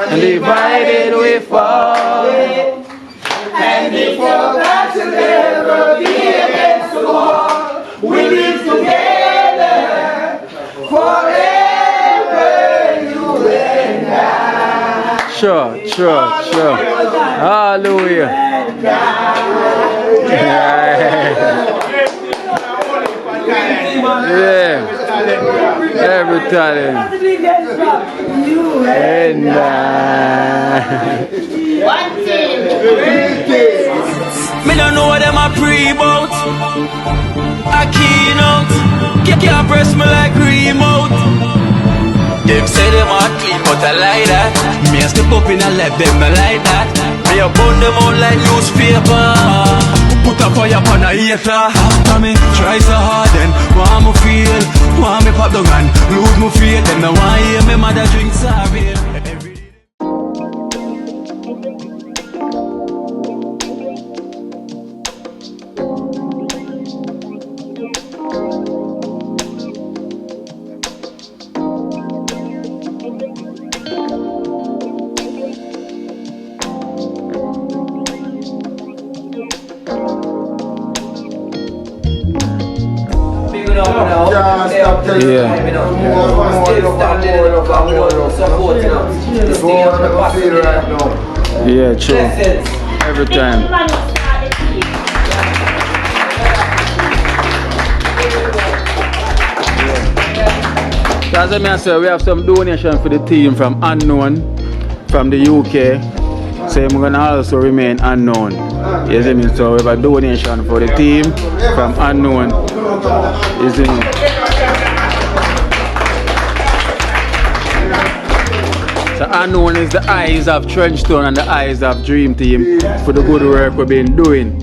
And divided we fall, and if your God should ever be against the wall, we live together forever, you and I. Sure. Hallelujah. Yeah. Every time. And me don't know what them a pre-bout. A Kino, can't press me like remote. Them say them a clean, but I like that. Me a step up in a left, them not like that. Me a burn them out like newspaper. Put a fire upon a hater. After me try so hard, then want me feel, want me pop down and lose my faith. Them no want hear me mother drink sorry. yeah, true. Every time. As I say, we have some donation for the team from Unknown, from the UK. So I'm gonna also remain unknown. You see me? So we have a donation for the team from Unknown. You see me? So Unknown is the eyes of TrenchTown and the eyes of Dream Team for the good work we've been doing.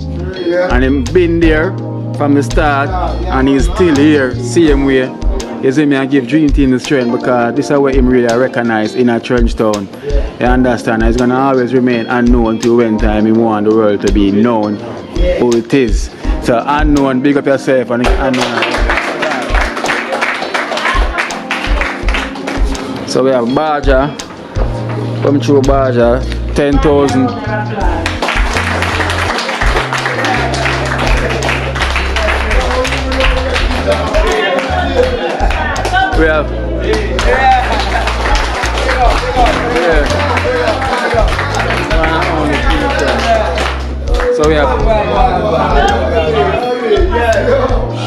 And he's been there from the start and he's still here, same way. You see me, I give Dream Team the strength because this is what him really recognized in a TrenchTown. You understand? He's gonna always remain unknown till when time he want the world to be known who it is. So Unknown, big up yourself and Unknown. So we have Baja. Come through Baja, 10,000. We have so we have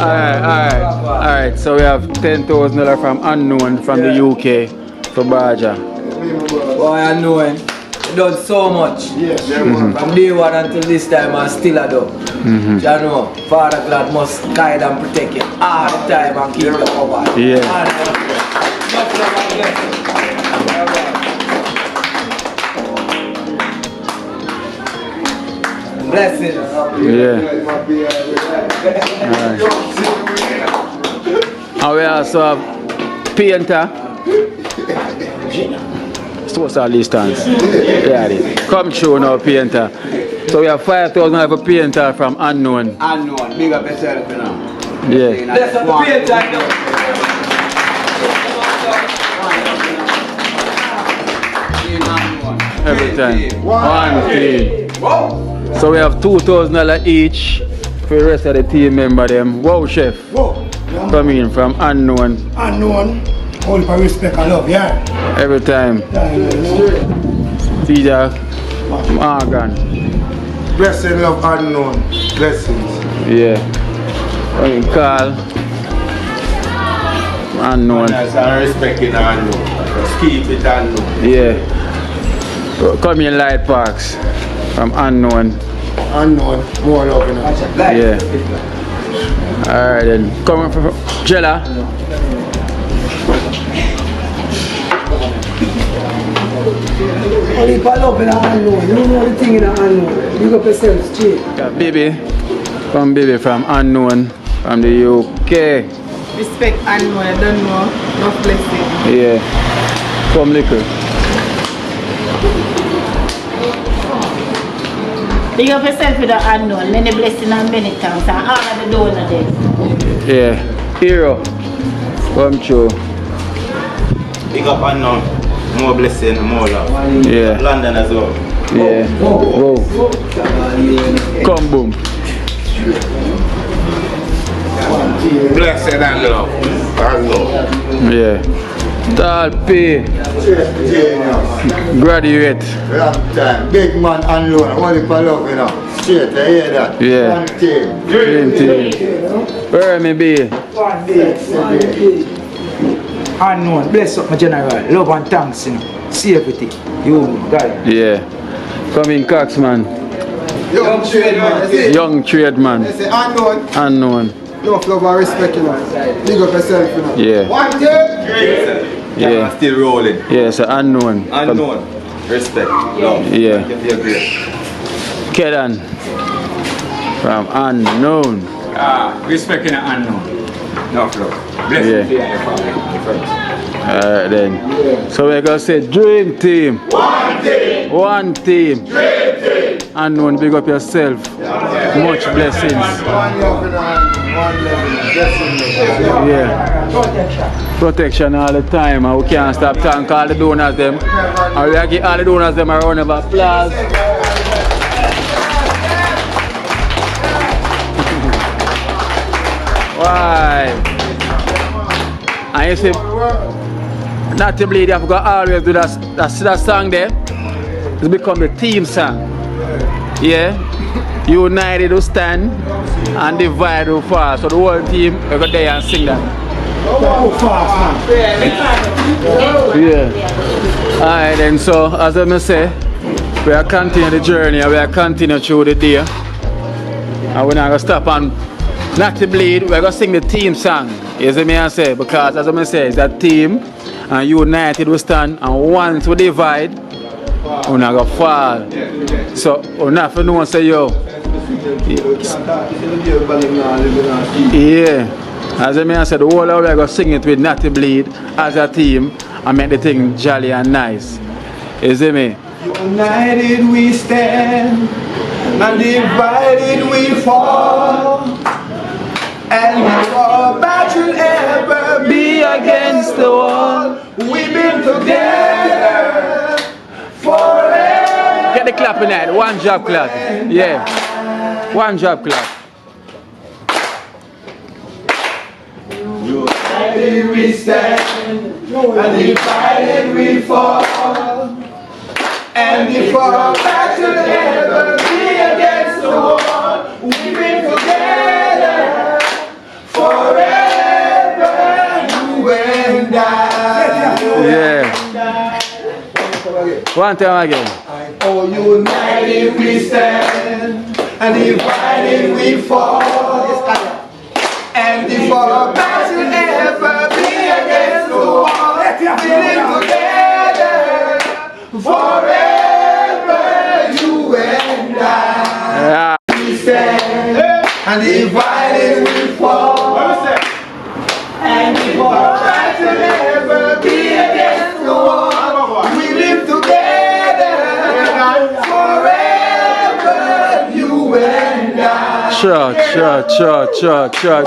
alright, so we have $10,000 from Unknown from the UK for Baja. Boy, Unknown, you done so much. From day one until this time, I still a do. You know, Father God must guide and protect you all the time and keep you covered. Blessings. And we also have Painter. What's our distance? Yeah, come through now, Painter. So we have 5,000 for Painter from Unknown. Unknown, big up yourself now. Yeah. Let's have the Painter. Every time. One team. So we have $2,000 each for the rest of the team member them. Wow, chef. Coming in from Unknown. Unknown. All for respect and love, yeah. Every time. Teacher Morgan. Blessing, love, Unknown. Blessings. Yeah. Carl. Unknown. And respecting Unknown. Just keep it Unknown. Yeah. Come in Light Parks from Unknown. Unknown. More love, you know. Yeah. Alright then. Coming from Jella. Only for love in the unknown. You know the thing in the unknown. You got yourself straight. Yeah, Baby from Unknown from the UK. Respect Unknown, I don't know. No blessing. Yeah. Come liquor. Big up yourself with the unknown. Many blessings and many thanks. And all of the donors there. Yeah. Hero. Come true. Big up unknown. More blessing, more love. Yeah. London as well. Yeah. Whoa. Come boom. Blessing and love. Yeah. Tall P. Graduate. Long time. Big man unknown. Only for love, you know. Straight, you hear that? Yeah. One team. Dream team. Where me be? Unknown, bless up my general, love and thanks, you know. Safety, you guy. Yeah. Coming Cox man. Young trade man. Young trade man. They say unknown. Unknown. Love, love and respect, you know. Big up yourself, you know. Yeah. One team. Yeah. Still rolling. Yeah, so unknown. Unknown. Respect. Love. Yeah. You feel great. Kedan. From unknown. Respecting the unknown. No flow. Yeah. Blessing to you and your family. Your friends. Alright then. So we're gonna say dream team. One team. One team. Dream team. Unknown, big up yourself. Much blessings. One love, you know. One love, you know. Blessing, Yeah. Protection all the time, and we can't stop thank all the donors them. And we give all the donors them a round of applause. Why? And you see, not to bleed, you have to always do that song there. It's become the team song. Yeah? United will stand and divided will fall. So the whole team will go there and sing that. Yeah. Alright then, so as I say, we are continuing the journey and we are continuing through the day. And we're not going to stop and not to bleed, we're going to sing the team song. You see me I say? Because as I say, it's that team and united will stand, and once we divide, we're not going to fall. So we're not going to say, yo. Yeah. As I said, the whole of we're going to sing it with Natty Bleed as a team and make the thing jolly and nice. You see me? United we stand, and divided we fall. And if our battle ever be against the wall, we've been together forever. Get the clap in there. One job clap. Yeah. One job clap. United we stand, and divided we fall. And if our battle ever be against the wall, we've been together forever, you and I. Yeah. One time again. Oh, united we stand, and divided we fall. And if our battle ever be against the wall, we live together forever, you and I. Yeah. We stand, and divided we fall. And if our battle ever be against the wall, we live together forever, you and I. Sure.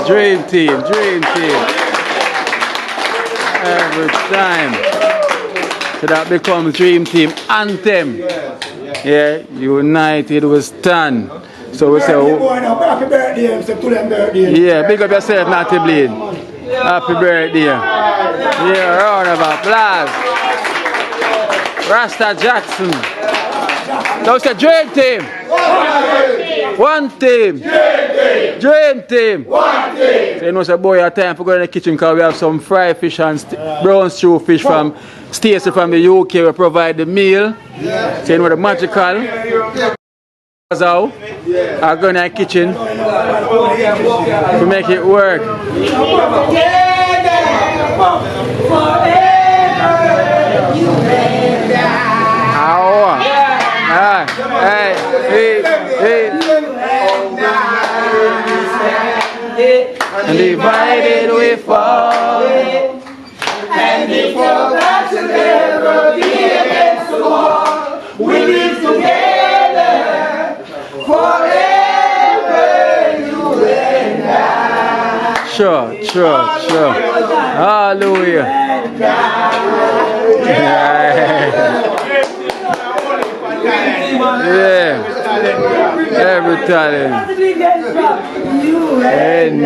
Dream team. Every time. So that becomes Dream Team Anthem. Yeah, united we stand. So we say, Happy birthday, to them birthday. yeah, big up yourself, Natty Bleed. Happy birthday. Yeah, round of applause. Rasta Jackson. So we say, Dream Team. One team. Dream team. One team. So you know, say, boy, at time for going in the kitchen because we have some fried fish and brown stew fish from Stacey from the UK. We provide the meal. So you know, the magical. Out. I go in the kitchen to make it work. And divided we fall. And if our battle ever be against the wall, we live together Sure. Hallelujah. Yeah. Every talent. And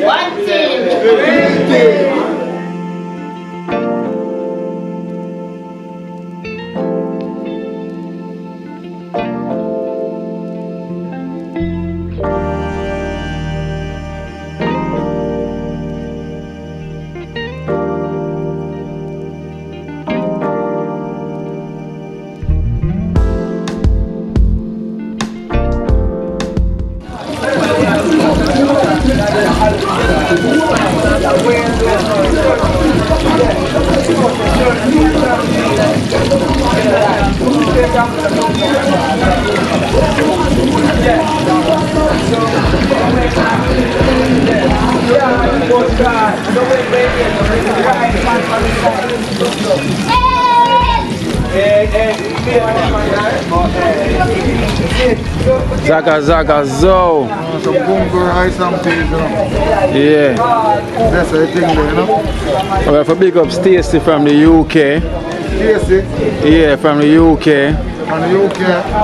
One team. Zaga Zo. Some bunker rice and peas, you know. Yeah. That's the thing there, you know. We have a big up Stacy from the UK. Tasty. Yeah, from the UK. From the UK.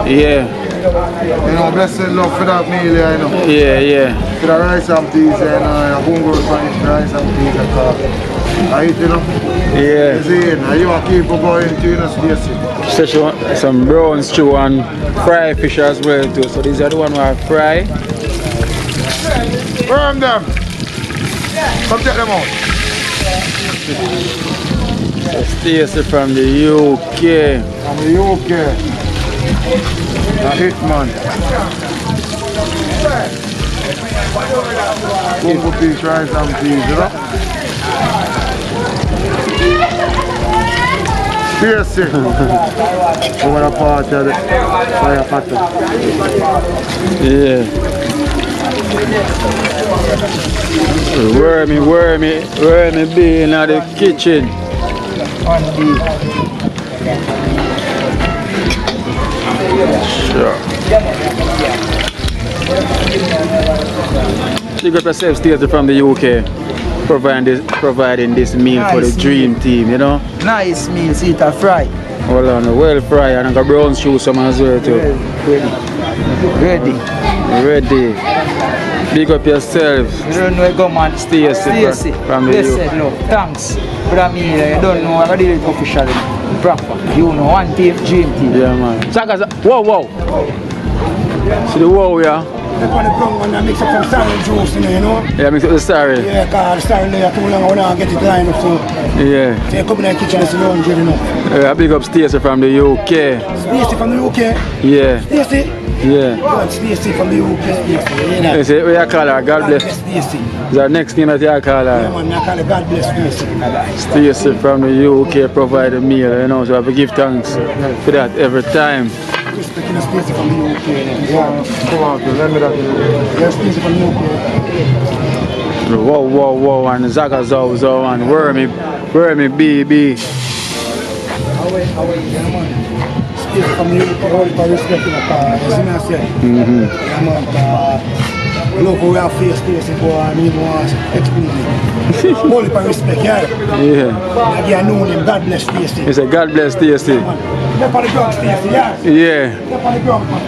Yeah. You know, blessed love for that meal, you know. Yeah. For the rice and peas, you know, bunker rice and peas, I eat, you know. Yeah. And you keep going to, you know, Stacy. Some brown stew and fry fish as well too. So these are the one we have fry. Burn them. Come take them out. So Stacy from the UK. From the UK. A hit man. Bunker peas, rice and peas, you know. Seriously. Over the part of the fire pattern. Yeah. Wormy being at the kitchen. Sure. She got herself Stacy from the UK. Providing this meal for the dream team, you know. Nice meal, see it a fry. Hold on, well fry and I got brown stew some as well too. Ready. Big up yourselves. You don't know go man. Stacy from the UK. Love. Thanks for that meal. You don't know, I did it officially. Proper. You know, one team, dream team. Yeah man. Whoa. See the wow, yeah? That's why the brown one I mix up some sorrel juice in there, you know? Yeah, mix up the sorrel. Yeah, because the sorrel there too long, I want to get it lined up, so... Yeah. So you come in the kitchen and see the laundry, you know? Yeah, big up Stacy from the UK. Stacy from the UK? Yeah. Stacy? Yeah. Good, Stacy from the UK, Stacy, you know? You see, what you call her? God bless. Stacy. Is that next name that you call her? Yeah, man, I call her God bless Stacy. Stacy from the UK provide a meal, you know, so I have to give thanks for that every time. Respecting Stacy from the UK, Yeah, come on, let me that. yeah, Stacy from the UK. Whoa, and Zaga Zo, and Wormy BB. Stacy from the UK, all for respecting the car, you see me I say? Yeah, man, look how we have face Stacy, boy, I need to explain it. All for respect, yeah? Yeah. Like you know him, God bless Stacy. He said, God bless Stacy. Step on the ground, Stacy, yeah? Yeah. Step on the ground, man.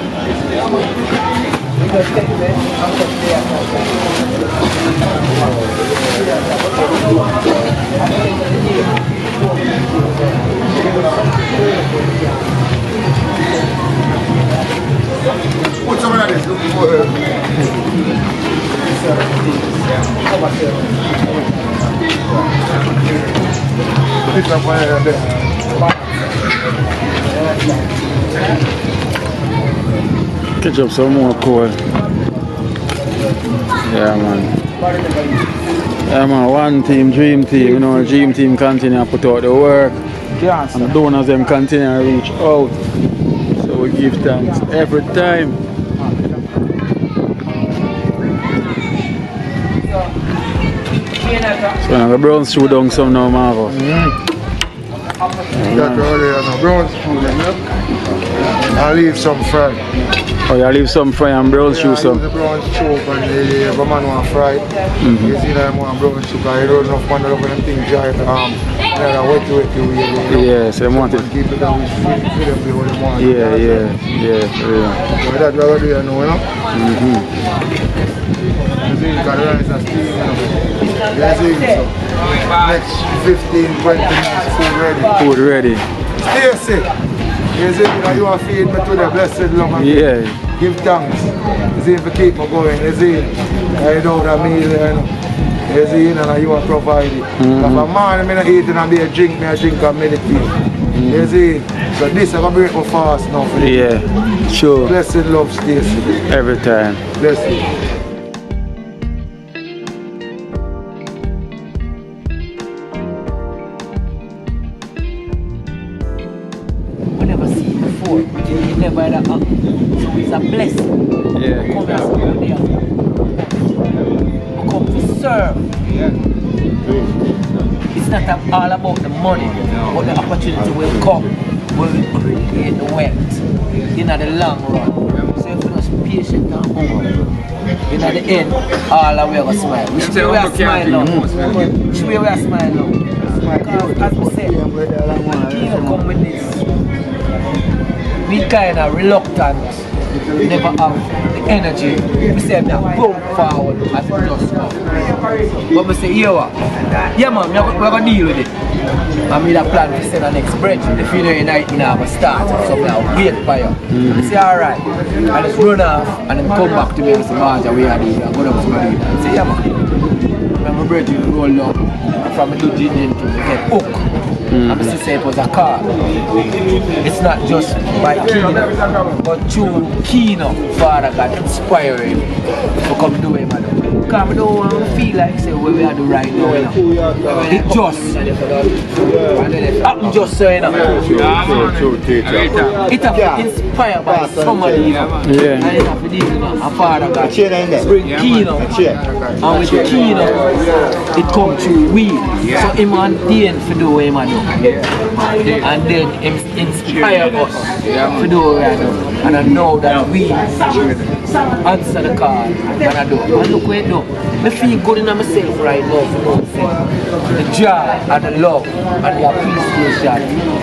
Put some of this. Put some of this. Catch up some more coal. Yeah, man. One team, dream team. You know, dream team continue to put out the work. Yes. And the donors them continue to reach out. So we give thanks every time. So now the brown stew down some now, Marvel. That earlier, no brown spoon, you know? I'll leave some fried. Oh, you leave some fry and brown shoe, so. The brown soup and the man want fried. You see that one brown soup, I don't know if man love them things dry. Wet. Yes, I want it. Keep it down, feed them the whole morning. Yeah. So that's what we do, you know. You see, the rice and steam, you see, so next 15, 20 minutes, food ready. Stay sick. You see, you want to feed me to the blessed love and give thanks. You see, if you keep me going, you see, I don't have a meal, you know. You see, and you want to provide it. If a man I eat and I drink and meditate. You see, so this I'm going to break my fast now for you. Yeah, sure. Blessed love stays every time. Blessed. You never had a so it's a blessing. Come to serve. It's not all about the money, but the opportunity will come when we create the wealth in the long run. So if you're just patient and humble, in the end, all of we are going to smile. Which way we are smiling now? Which way we are smiling now? Because as we said, Kino come with this. We kind of reluctant, never have the energy. We say now, go forward as we just come. But we say, yeah man, we're going to deal with it. I made a plan to send the next bridge. If you know you're not have a start, so now wait for you. I say, alright. I just run off and then come back to me and say, Marja, we are there. I'm going to do it. I say, yeah man. When my bridge roll up from the engine to get hook. I'm still saying it was a car. It's not just by Kino, but through Kino, Father God inspiring to come do it, man. Because I don't want to feel like say what we are doing right now, you know. It just happened just so, you know. It has been inspired by somebody, you know. And it has been, you know, a Father God bring Kino. And with Kino, it comes through we. So him and Dean for do what man. And then inspire us to do what I do. And I know that we answer the call and I do. And look where I do. I feel good in myself right now for the joy and the love and the appreciation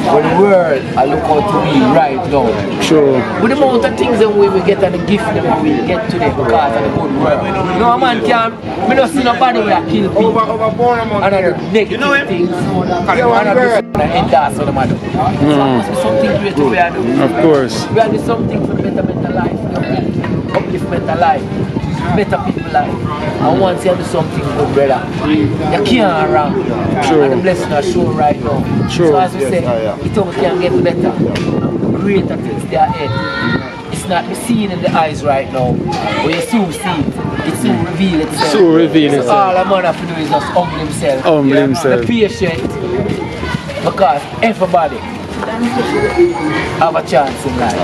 for the world I look out to be right now. Sure. With the amount of things that we get and the gift that we get today because of the good world. You know, a man can't, I don't see nobody where I kill people and I do negative things and I do endorse what I do. So it must be something great we are doing. Of course. We are doing something for the better mental life, uplift mental life, better people life. And once you do something good, brother, you can't wrong. Sure. And the blessing are shown right now. Sure. So as we say, it only can get better. Greater things they are ahead. It's not seen in the eyes right now, but you soon see it. It soon reveal itself. Soon reveal itself. So all a man have to do is just humble himself. Humble himself. Be patient, because everybody have a chance in life.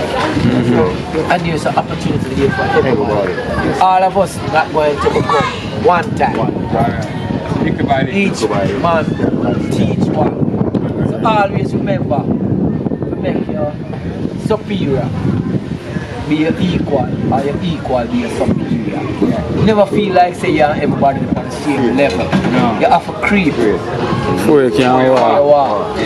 And there's an opportunity here for everybody. All of us not going to become one time. Each man teach one. So always remember to make your superior be your equal, or your equal be your superior. You never feel like say you're everybody on the same level. No. You have to creep before you can walk.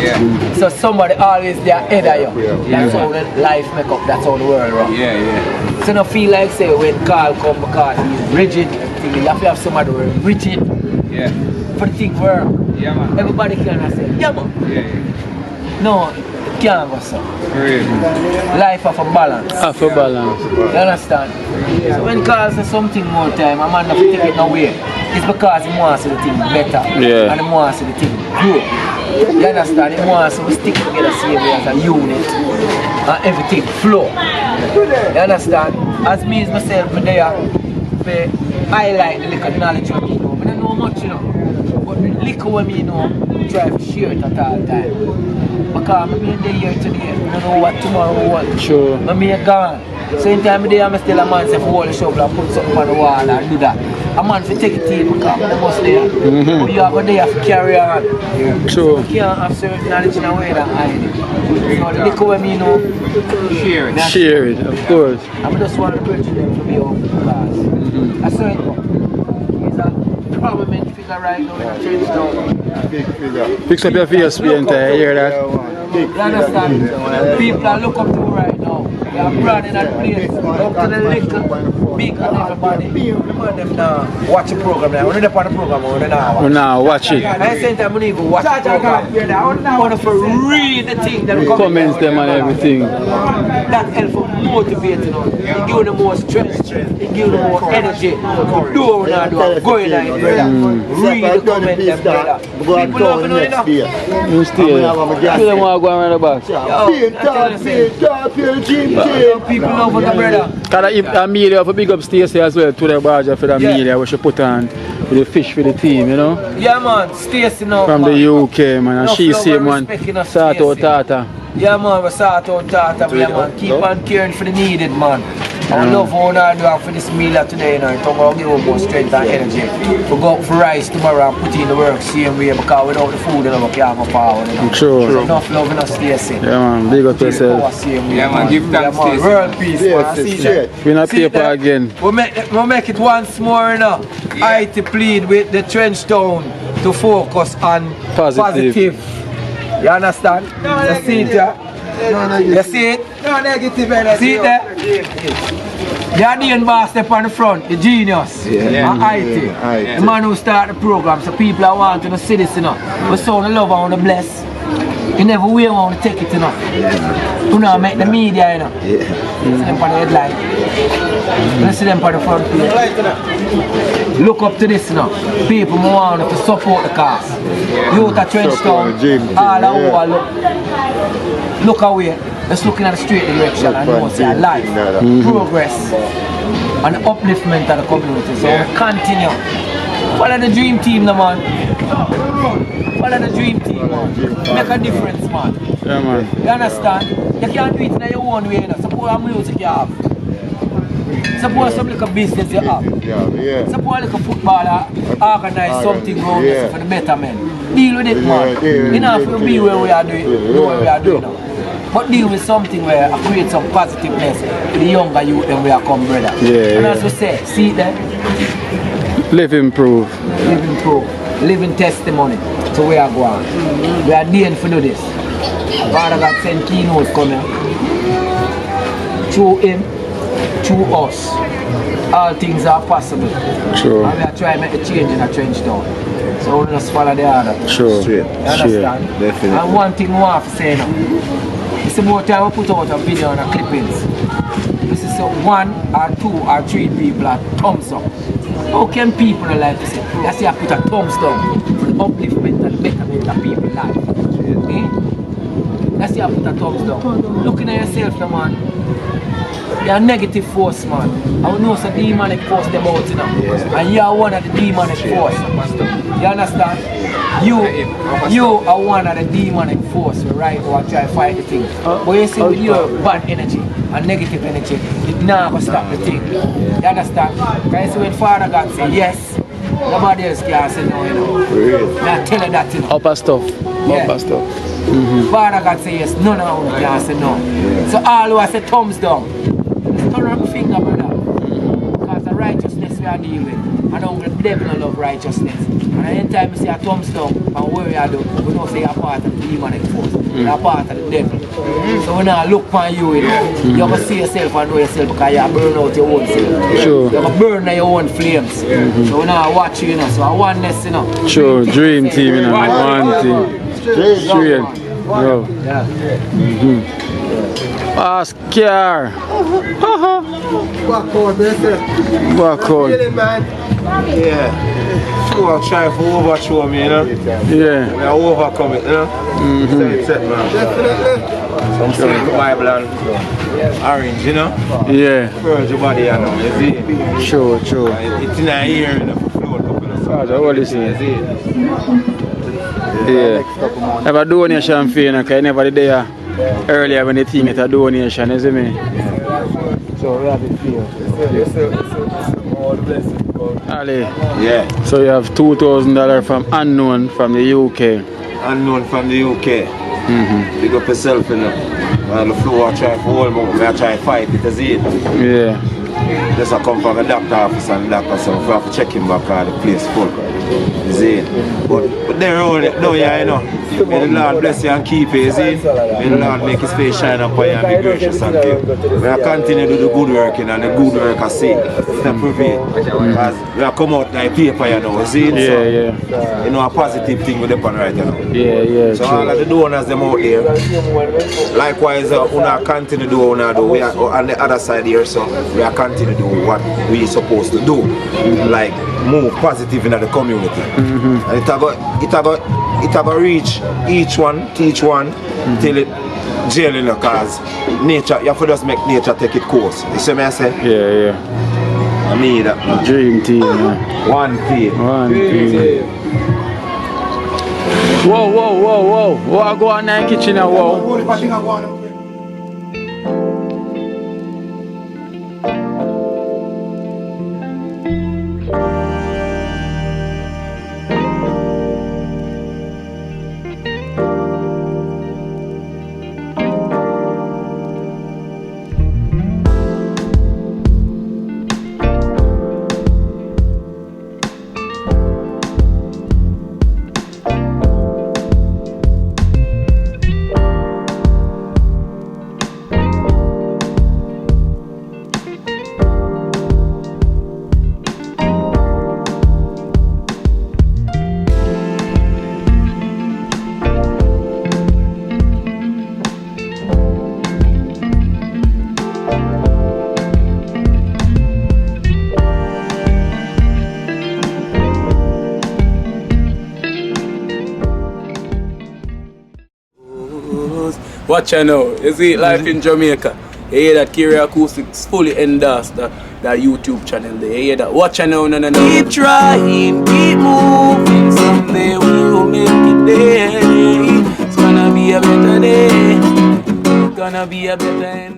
So somebody always there ahead of you. That's how the life make up, that's how the world runs. So don't feel like say when Carl come because he's rigid, you have to have somebody who is rigid for the thing work. Everybody can say, yeah man. No, it can't go so. Life have a balance. Have a balance. You understand? So when Carl says something more time, a man have to take it away. It's because he wants to see the thing better. And he wants to see the thing grow. You understand? He wants to stick together same way as a unit. And everything flow. You understand? As me as myself there, I like the little knowledge of me know. I don't know much, you know. But the little what me know, I try to share it at all time. Because I'm being there here today. I don't know what tomorrow will. Sure. I'm gone. So in time there I'm still a man say for hold the shovel and put something on the wall and do that. a man to take it in because they must there. But you are going there to carry on. True. You can't have certain knowledge in a way that hide it. So the liquor when me know, share it. Share it, of course. I just want to preach them to be open class. I saw it. He's a prominent figure right now in TrenchTown. Big figure. Fix up your face, paint, I hear that. You understand? People are look up to right now. They are proud in that place. Up to the little, big and everybody. Them now watch the program now. When they're on the program, when they're now watch. Now watch it. I same time when you go watch the program. I want to read the thing that Comments them and everything. That helps motivating us. It gives them more strength. It gives them more energy. Do what I do. Go in there, brother. Read the comment them, brother. People love it, you know. You stay. You don't want to go around the back. People love it, brother. Because if the media have a big up Stacey as well to the barge for the media we should put on with the fish for the team, you know? Yeah man, Stacey now. From man. the UK man, and she say man, start out Tata. Yeah man, we start out Tata, yeah man. Keep on caring for the needed man. I love what I do for this meal today, you know. It's going to give us more strength and energy. We go out for rice tomorrow and put in the work same way because without the food, you know, we can't go forward, you know. True. So enough love in us, Stacey. Yeah man, big up yourself. Yeah man, give thanks Stacey. World peace, man. See that? We're not paper again. We make it once more, you know. I to plead with the TrenchTown to focus on positive. You understand? You see it, yeah? You see it? No negative. See it there? The Indian boss step on the front, the genius, and IT. The man who start the program, so people are wanting to see this, you know. We saw the love and the bless. You never will want to take it, you know. You know, make the media, you know. See them on the headline. You see them on the front page. Look up to this, you know. People want to support the cause. Youth at TrenchTown, all over, look away. Let's look in the straight direction and know it's life, progress, and the upliftment of the community. So we continue. Follow the dream team, man. Follow the dream team, man. Make a difference, man. Yeah, man. You understand? You can't do it in your own way, you know. Suppose our music you have. Suppose some little business you have. Suppose like a footballer organize something around this for the betterment. Deal with it, man. Enough to be where we are doing, know where we are doing now. But deal with something where I create some positiveness for the younger youth than we are come, brother. And as we say, see that? Live improve. Live improve. Living testimony to where I go on. We are doing for do this. Father God sent Kino coming. Through him, through us. All things are possible. True. And we are trying to make a change in a TrenchTown. So we just follow the order. Sure. You understand? Definitely. And one thing we have to say now. It's about time we put out a video and a clippings. This is 1 or 2 or 3 people are thumbs up. How can people like to say, that's why I put a thumbs down for the upliftment and betterment of people's life. That's why I put a thumbs down. Looking at yourself, man. You're a negative force, man. I would know some demonic force them out, you know. And you are one of the demonic force. You understand? You are one of the demonic force, right? Who are trying to fight the thing. But you see with your bad energy and negative energy, it not gonna stop the thing. You understand? Because you see when Father God say yes, nobody else can say no, you know. Now tell her that, you know. Upper stuff. Upper stuff. Father God say yes, none of them can say no. So all who I say thumbs down. Turn up the finger, brother. Because the righteousness we are dealing with. And now the devil love righteousness. And anytime we see a thumbs down and where we are doing, we know say you are part of the demonic force. You are part of the devil. So when I look on you, you know, you have to see yourself and know yourself because you are burning out your own self. Sure. You have to burn out your own flames. So when I watch you, you know, so I oneness, you know. Sure, dream team, you know, one team. Straight. Bro. Yeah. Oscar. Back out, Back out. Yeah. Sure, I'm trying to overthrow me, you know. Yeah. I overcome it, you know. Same set, man. Definitely. Some sweet Bible and orange, you know. Yeah. Purge your body, you know. You see? Sure. It's in our ear, you know, for float up, you know. So What is it? Yeah. Have a donation for you, because you never did there earlier when they think it's a donation, isn't it? So we have it here. All the blessings. Ali. Yeah. So you have $2,000 from Unknown from the UK. Unknown from the UK. Big up yourself, you know. On the floor, I try for all more. I try to fight it, as it. Yeah. Just I come from a doctor office and the doctor said, I have to check him back at the place full. Is it? But they're all down here, you know. May the Lord bless you and keep you, is it? May the Lord make his face shine upon you and be gracious unto you. May I continue to do the good work, and the good work I see. It's not prevail. Because we have come out like paper, you know, is it? Yeah, so, yeah. You know, a positive thing with the pan right, you know. Yeah, yeah. So true. all of the donors them out here. Likewise, we are continue to do what we do. We are on the other side here, so we are continue to do what we supposed to do. Like move positive in the community. And it have reach each one, teach one, till it jail, you know, cause nature, you have to just make nature take its course. You see me I say? Yeah, yeah. I need that. Dream team, man. One team. One team. Whoa, whoa, whoa, whoa. Whoa, I go on in the kitchen now, whoa. Watch out now, you see life in Jamaica. You hear that Kiri Acoustics fully endorsed that YouTube channel there. You hear that? Watch out now, no. Keep trying, keep moving. Someday we will make it there. It's gonna be a better day. It's gonna be a better end.